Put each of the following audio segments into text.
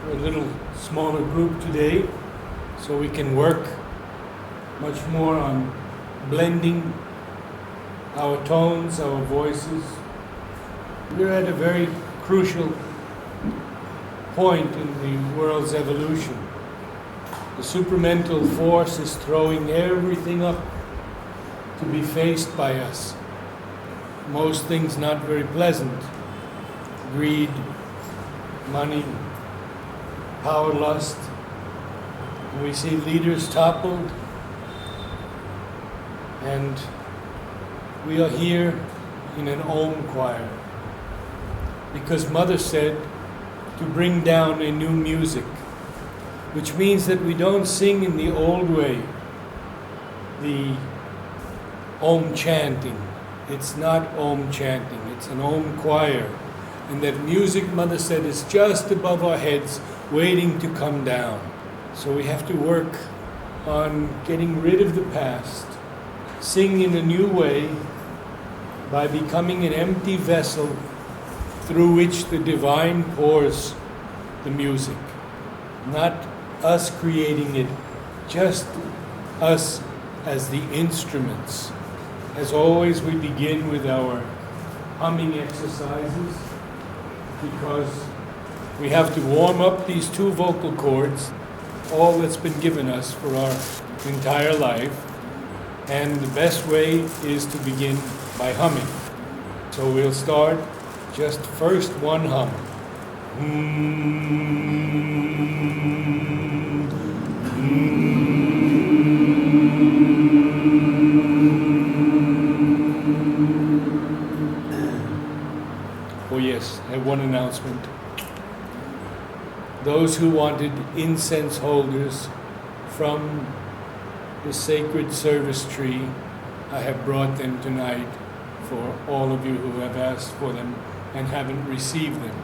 a little smaller group today so we can work much more on blending our tones, our voices. We're at a very crucial point in the world's evolution. The supramental force is throwing everything up to be faced by us. Most things not very pleasant. Greed, money, power lust. And we see leaders toppled. And we are here in an Om choir. Because Mother said to bring down a new music, which means that we don't sing in the old way, the Om chanting. It's not Om chanting, it's an Om choir. And that music, Mother said, is just above our heads, waiting to come down. So we have to work on getting rid of the past, sing in a new way by becoming an empty vessel through which the divine pours the music. Not us creating it, just us as the instruments. As always, we begin with our humming exercises because we have to warm up these two vocal cords, all that's been given us for our entire life. And the best way is to begin by humming. So we'll start just first one hum. Oh yes, I have one announcement. Those who wanted incense holders from the sacred service tree, I have brought them tonight for all of you who have asked for them and haven't received them.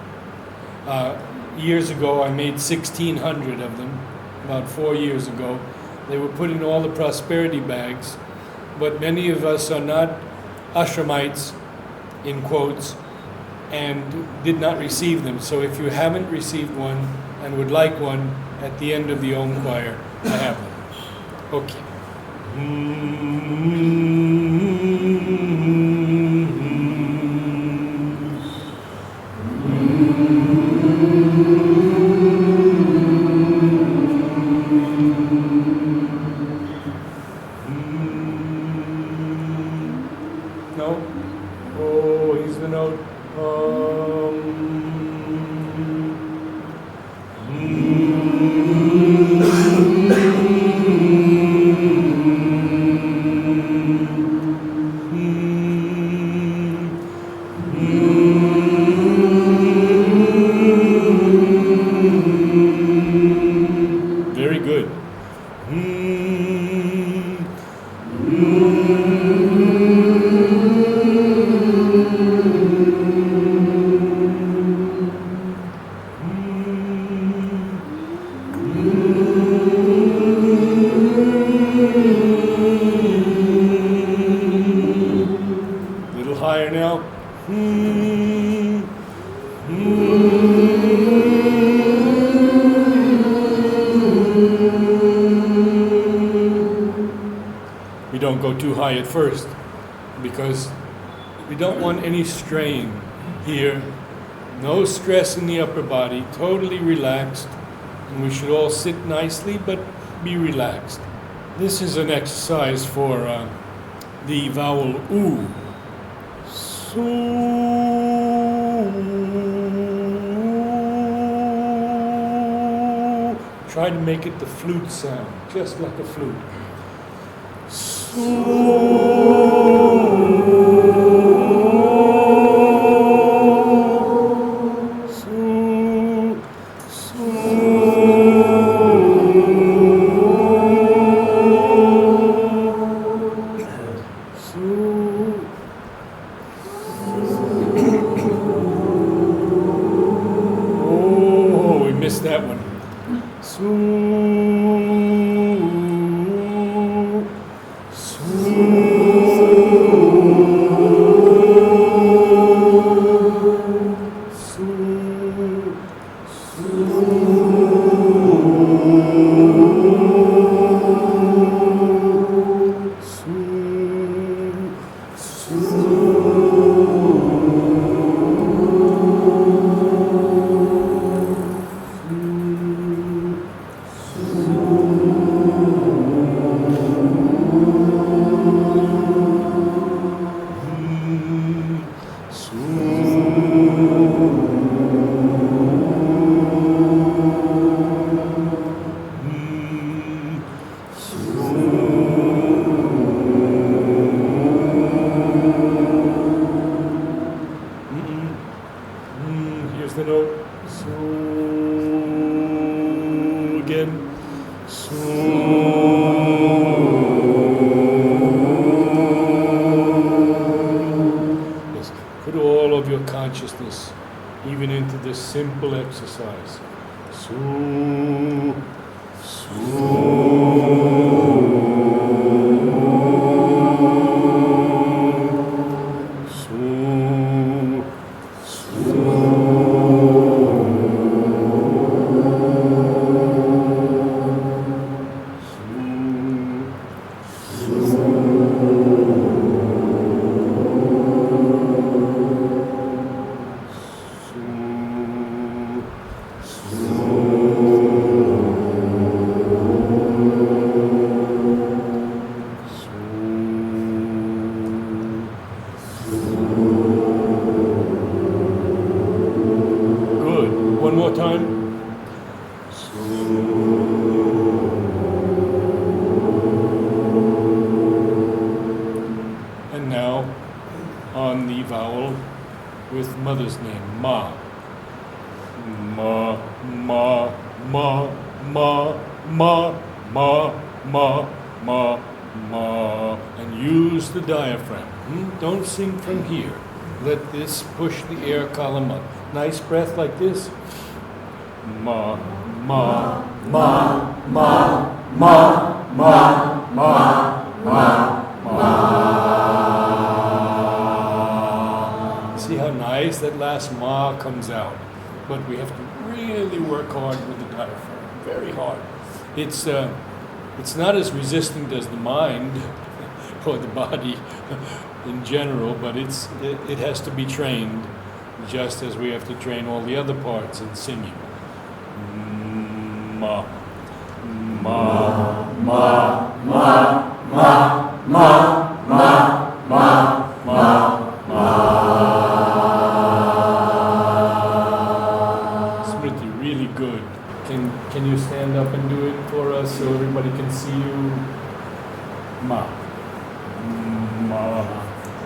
Years ago, I made 1,600 of them, about 4 years ago. They were put in all the prosperity bags, but many of us are not ashramites, in quotes, and did not receive them. So if you haven't received one and would like one, at the end of the Om choir, I have them. Okay. No? Oh, here's the note. Very good. Little higher now. We don't go too high at first because we don't want any strain here. No stress in the upper body, totally relaxed. And we should all sit nicely but be relaxed. This is an exercise for the vowel oo. Try to make it the flute sound, just like a flute. Oh, we missed that one. Su. Here's the note. So again. Yes. Put all of your consciousness even into this simple exercise. So. One more time. And now on the vowel with mother's name, Ma. Ma, ma, ma, ma, ma, ma, ma, ma, ma. And use the diaphragm. Don't sing from here. Let this push the air column up. Nice breath like this. Ma, ma, ma, ma, ma, ma, ma, ma, ma. See how nice that last ma comes out. But we have to really work hard with the diaphragm. Very hard. It's not as resistant as the mind or the body in general, but it has to be trained just as we have to train all the other parts in singing. Ma, ma, ma, ma, ma, ma, ma, ma, ma, ma. Smriti, really good. Can you stand up and do it for us so everybody can see you? Ma, ma.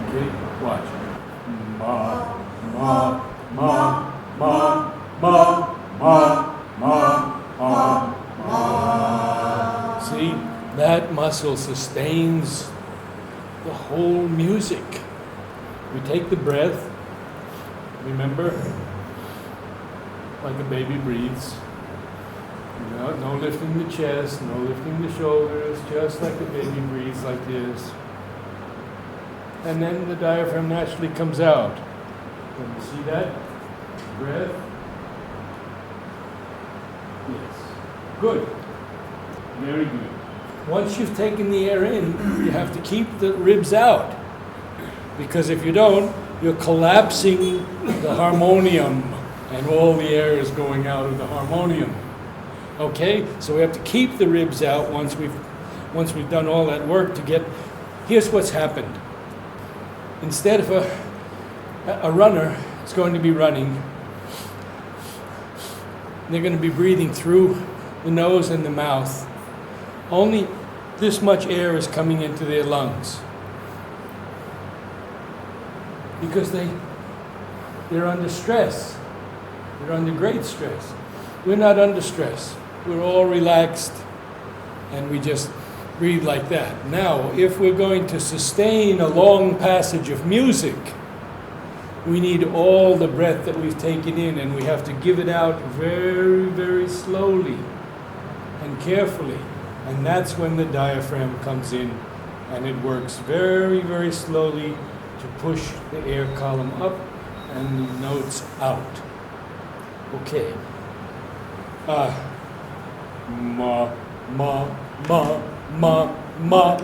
Okay, watch. Ma, ma, ma, ma, ma, ma, ma, ma, ma. See, that muscle sustains the whole music. We take the breath, remember, like a baby breathes. No lifting the chest, no lifting the shoulders, just like a baby breathes like this. And then the diaphragm naturally comes out. Can you see that? Breath. Yes. Good. Very good. Once you've taken the air in, you have to keep the ribs out. Because if you don't, you're collapsing the harmonium and all the air is going out of the harmonium. Okay? So we have to keep the ribs out once we've done all that work to get. Here's what's happened. Instead of a runner is going to be running, they're going to be breathing through the nose and the mouth. Only this much air is coming into their lungs. Because they're under stress. They're under great stress. We're not under stress. We're all relaxed and we just breathe like that. Now, if we're going to sustain a long passage of music, we need all the breath that we've taken in and we have to give it out very, very slowly and carefully. And that's when the diaphragm comes in and it works very, very slowly to push the air column up and the notes out. Okay. Ma, ma, ma, ma, ma, ma,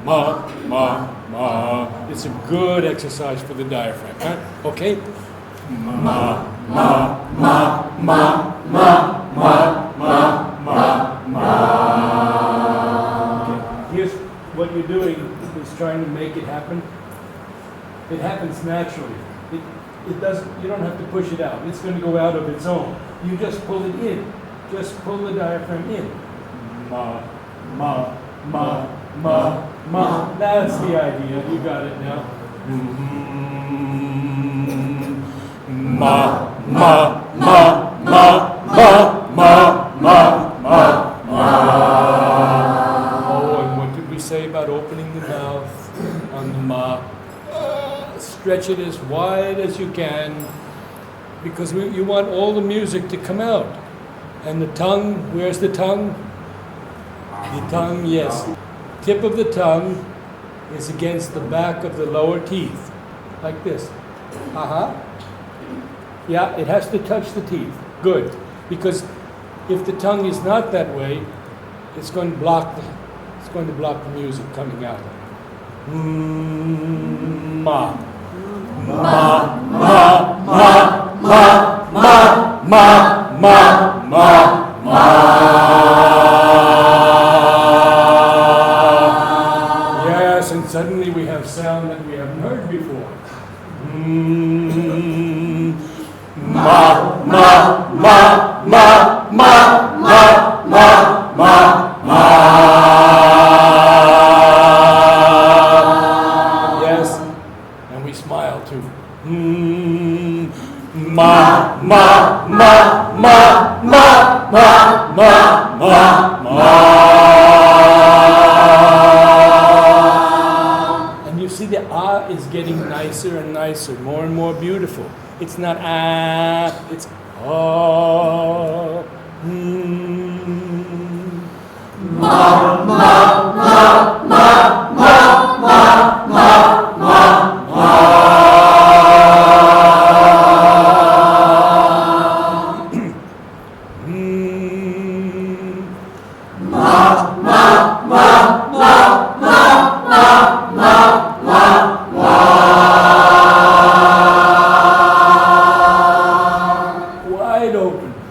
ma, ma, ma. It's a good exercise for the diaphragm. Huh? Okay? Ma, ma, ma, ma, ma, ma, ma, ma, ma. Okay. Here's what you're doing is trying to make it happen. It happens naturally. It doesn't. You don't have to push it out. It's going to go out of its own. You just pull it in. Just pull the diaphragm in. Ma, ma, ma, ma, ma. That's the idea. You got it now. Ma, ma, ma, ma, ma, ma, ma, ma, ma. Oh, and what did we say about opening the mouth on the ma? Stretch it as wide as you can, because you want all the music to come out. And the tongue, where's the tongue? The tongue, yes. Tip of the tongue is against the back of the lower teeth, like this. Yeah, it has to touch the teeth. Good. Because if the tongue is not that way, it's going to block the music coming out. Ma. Ma, ma, ma, ma, ma, ma, ma, ma, ma. Yes, and suddenly we have sound that we haven't heard before. Ma, ma, ma, ma, ma, ma, ma, ma, ma. Yes, and we smile too. Ma, ma, ma, ma, ma, ma, ma, ma, ma. And you see the ah is getting nicer and nicer, more and more beautiful. It's not ah, it's ah. Ma, ma, ma, ma, ma, ma, ma, ma, ma.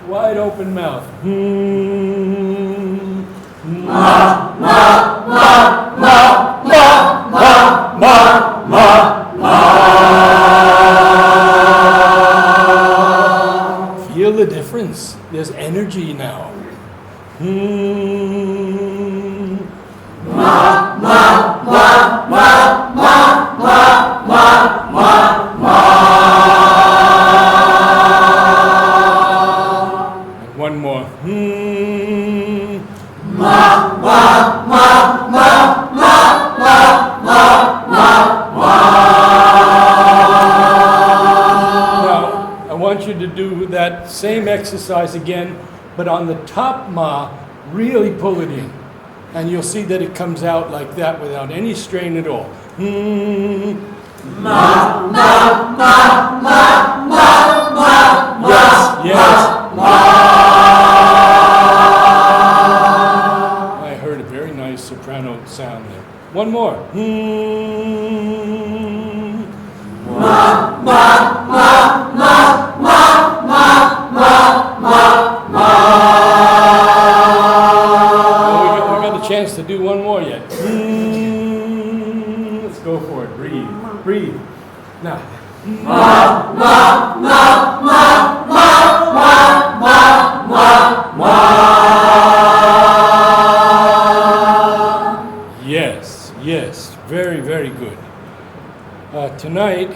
Wide open mouth. Ma, ma, ma, ma, ma, ma, ma, ma, ma. Feel the difference. There's energy now. Ma, ma, ma, ma, ma, ma, ma, ma, ma. And one more. Ma, ma, ma, ma, ma, ma, ma, ma, ma. Now, I want you to do that same exercise again, but on the top ma, really pull it in. And you'll see that it comes out like that without any strain at all. Ma, ma, ma, ma, ma, ma, yes, yes. I heard a very nice soprano sound there. One more. Ma, ma, ma, ma, ma, ma, ma, ma, ma. Chance to do one more yet. Let's go for it. Breathe. Breathe. Now. Ma, ma, ma, ma, ma, ma, ma, ma, ma. Yes, yes. Very, very good. Tonight,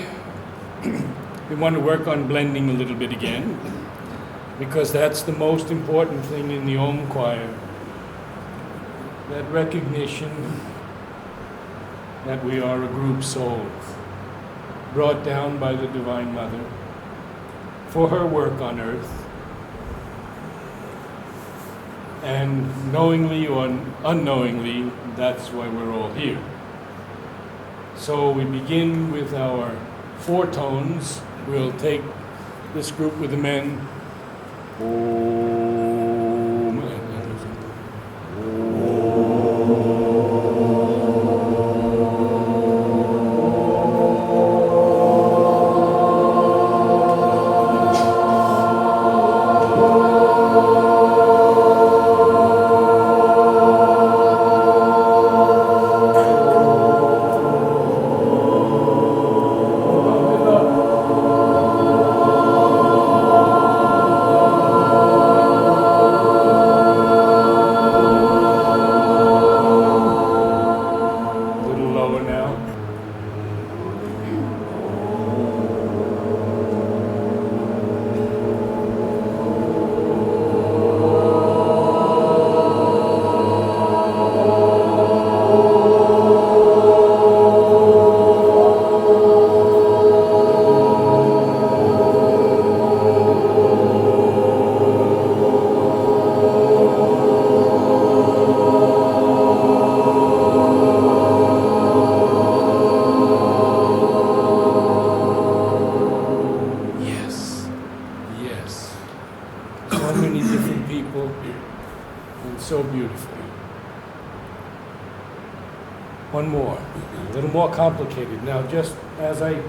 we want to work on blending a little bit again, because that's the most important thing in the Om choir. That recognition that we are a group soul, brought down by the Divine Mother for her work on earth. And knowingly or unknowingly, that's why we're all here. So we begin with our 4 tones. We'll take this group with the men. Oh. so many different people and so beautifully. One more, a little more complicated. Now, just as I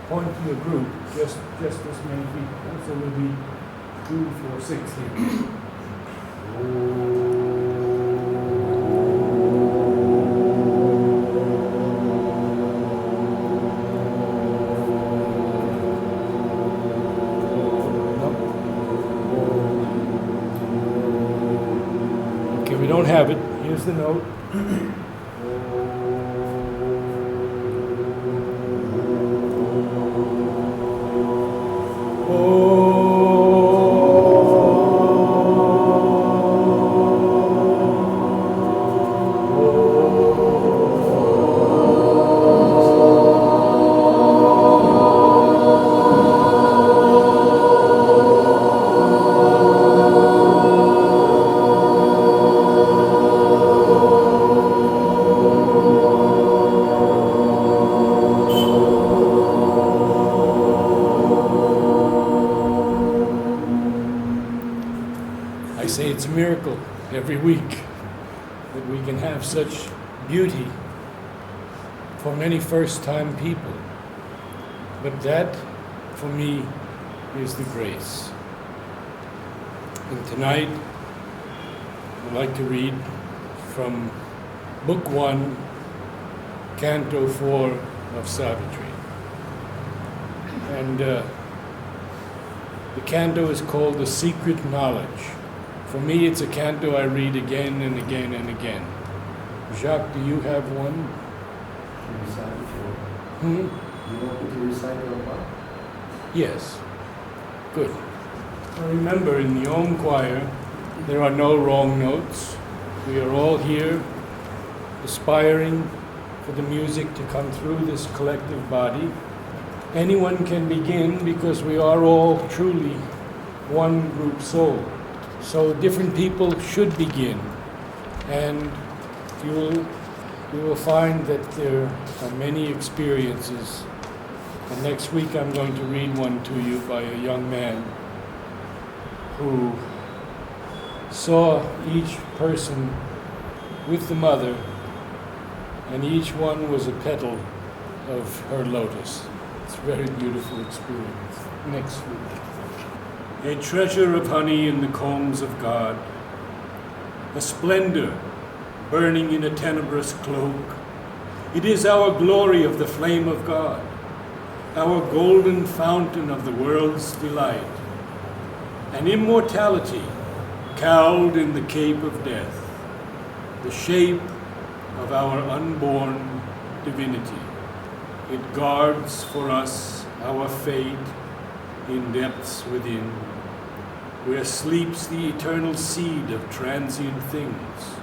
point to a group, just this many people, so we'll be 2, 4, 6 here. Okay, we don't have it. Here's the note. I say it's a miracle every week that we can have such beauty for many first-time people. But that, for me, is the grace. And tonight, I'd like to read from Book 1, Canto 4 of Savitri. And the canto is called The Secret Knowledge. For me, it's a canto I read again and again and again. Jacques, do you have one? You want me to recite your part? Yes. Good. Now remember, in the Om choir, there are no wrong notes. We are all here aspiring for the music to come through this collective body. Anyone can begin because we are all truly one group soul. So different people should begin, and you will find that there are many experiences. And next week I'm going to read one to you by a young man who saw each person with the mother, and each one was a petal of her lotus. It's a very beautiful experience. Next week. A treasure of honey in the combs of God, a splendor burning in a tenebrous cloak. It is our glory of the flame of God, our golden fountain of the world's delight, an immortality cowled in the cape of death, the shape of our unborn divinity. It guards for us our fate in depths within, where sleeps the eternal seed of transient things.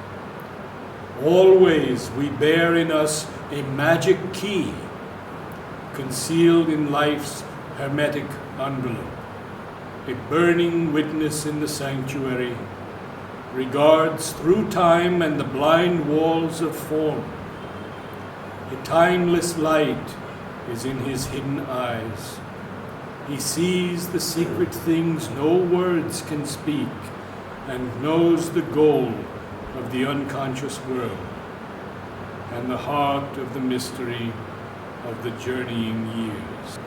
Always we bear in us a magic key, concealed in life's hermetic envelope, a burning witness in the sanctuary, regards through time and the blind walls of form. A timeless light is in his hidden eyes. He sees the secret things no words can speak, and knows the goal of the unconscious world, and the heart of the mystery of the journeying years.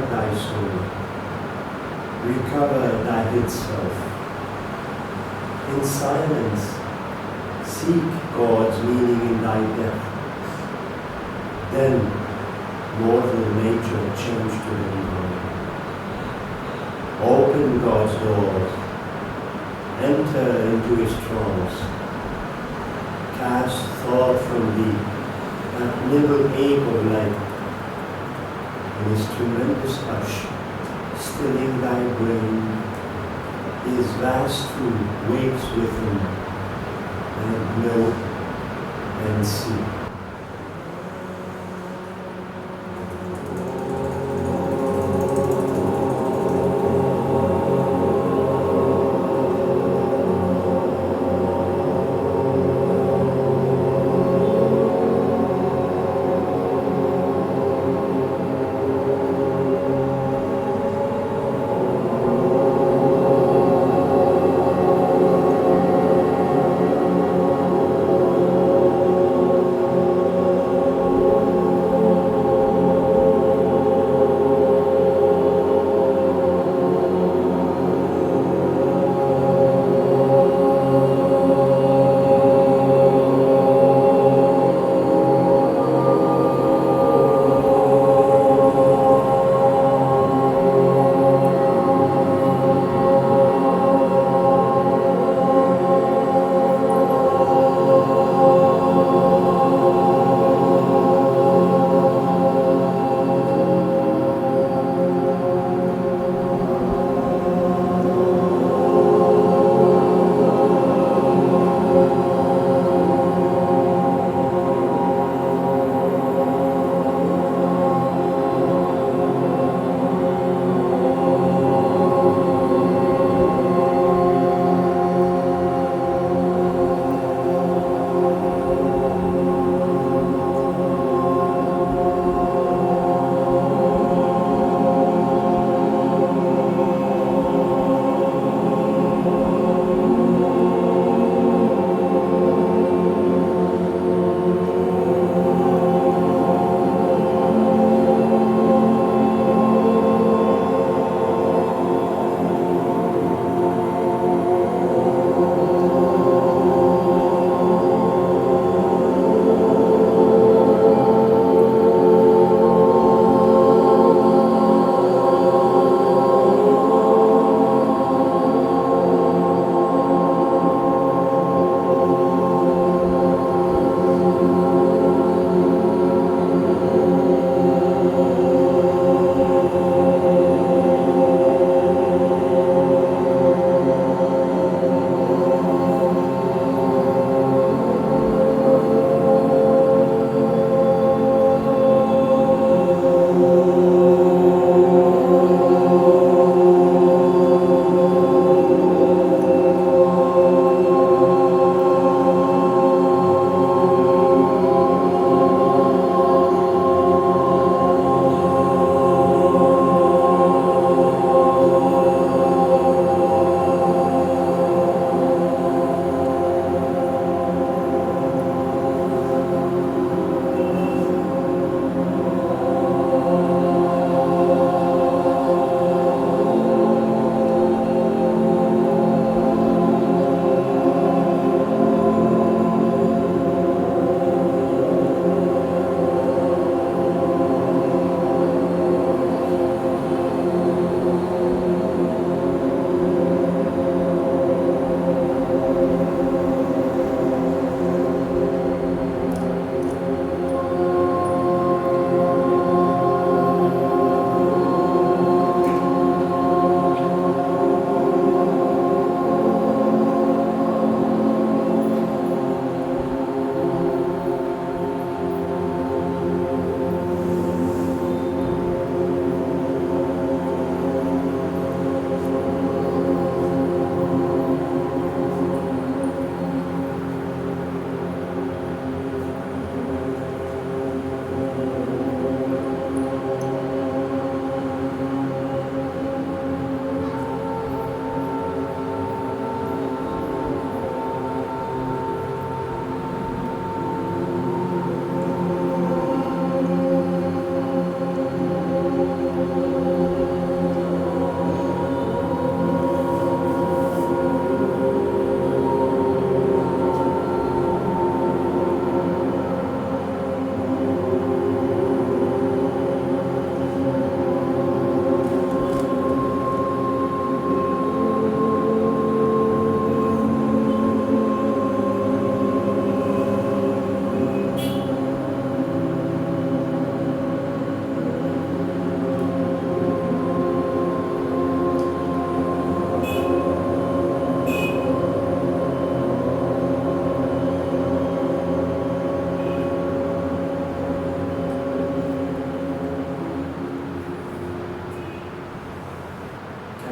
guard thy soul, recover thy hid self. In silence, seek God's meaning in thy death. Then mortal nature change to the divine. Open God's doors, enter into his trance, cast thought from thee, that nimble ache of life. In his tremendous hush, stilling thy brain, his vast truth wakes within, and know and see.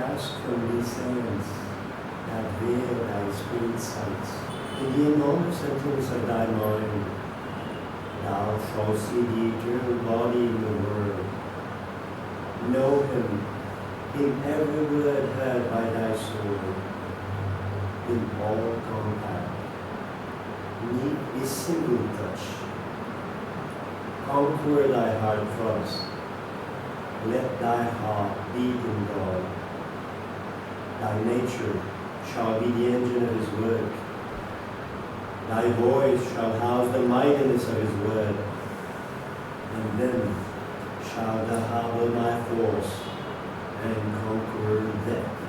cast from these sands that veil thy spirit sights. In the enormous emptiness of thy mind, thou shalt see the eternal body in the world. Know him in every word heard by thy soul, in all contact. Meet a single touch. Conquer thy heart throbs. Let thy heart beat in God. Thy nature shall be the engine of his work. Thy voice shall house the mightiness of his word. And then shall thou harbor my force and conquer death.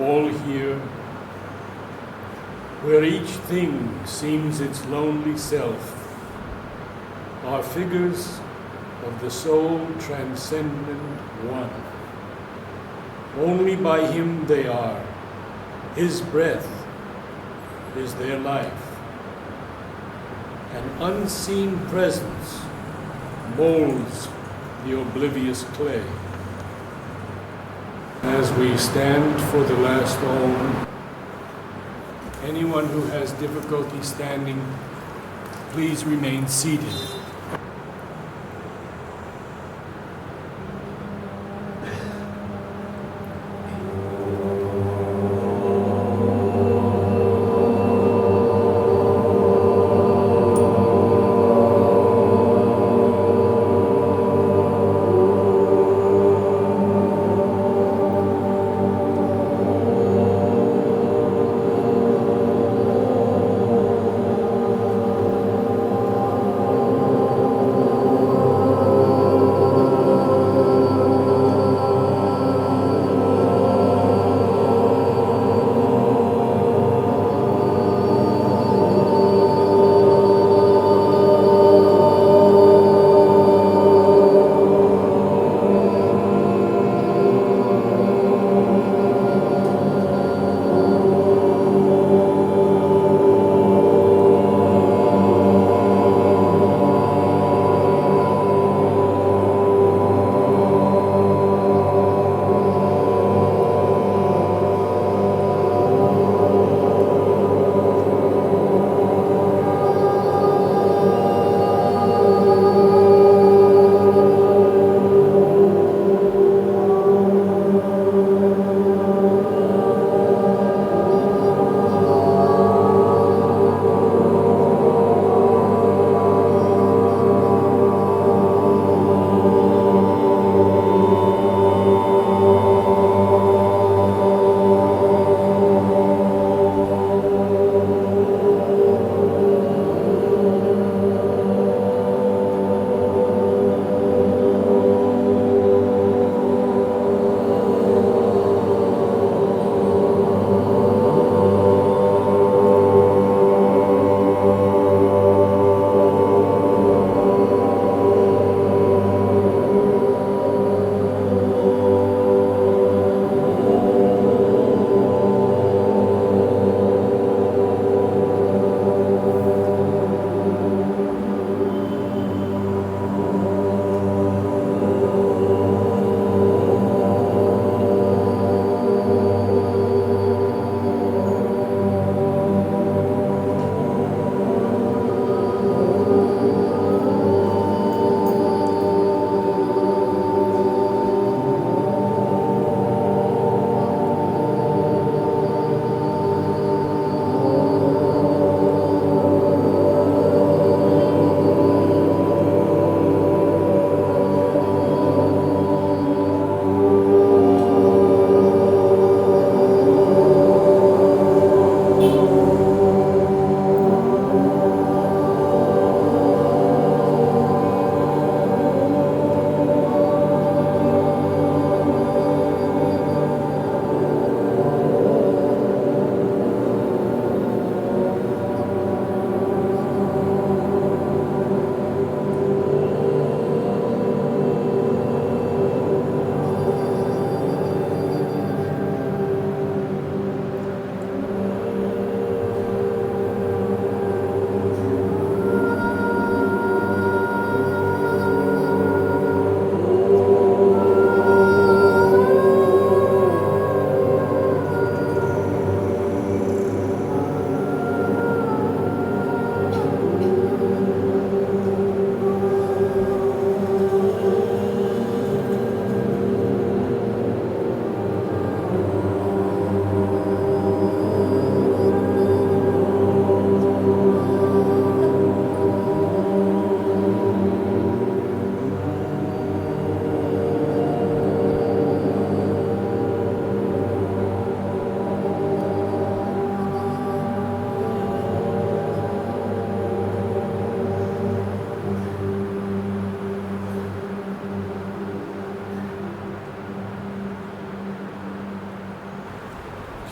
all here, where each thing seems its lonely self, are figures of the soul transcendent one. Only by him they are. His breath is their life. An unseen presence molds the oblivious clay. As we stand for the last Om, anyone who has difficulty standing, please remain seated.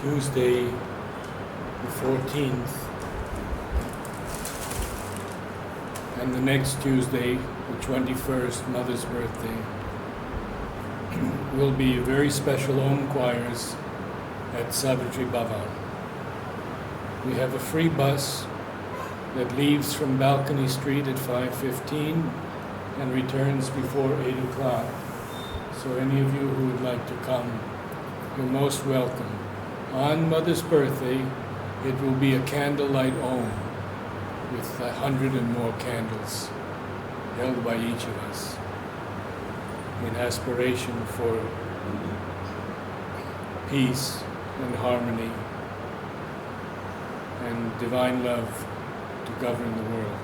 Tuesday, the 14th, and the next Tuesday, the 21st, Mother's birthday, will be very special Om choirs at Savitri Bhavan. We have a free bus that leaves from Balcony Street at 5:15 and returns before 8 o'clock. So any of you who would like to come, you're most welcome. On Mother's birthday, it will be a candlelight Om with 100 and more candles held by each of us in aspiration for peace and harmony and divine love to govern the world.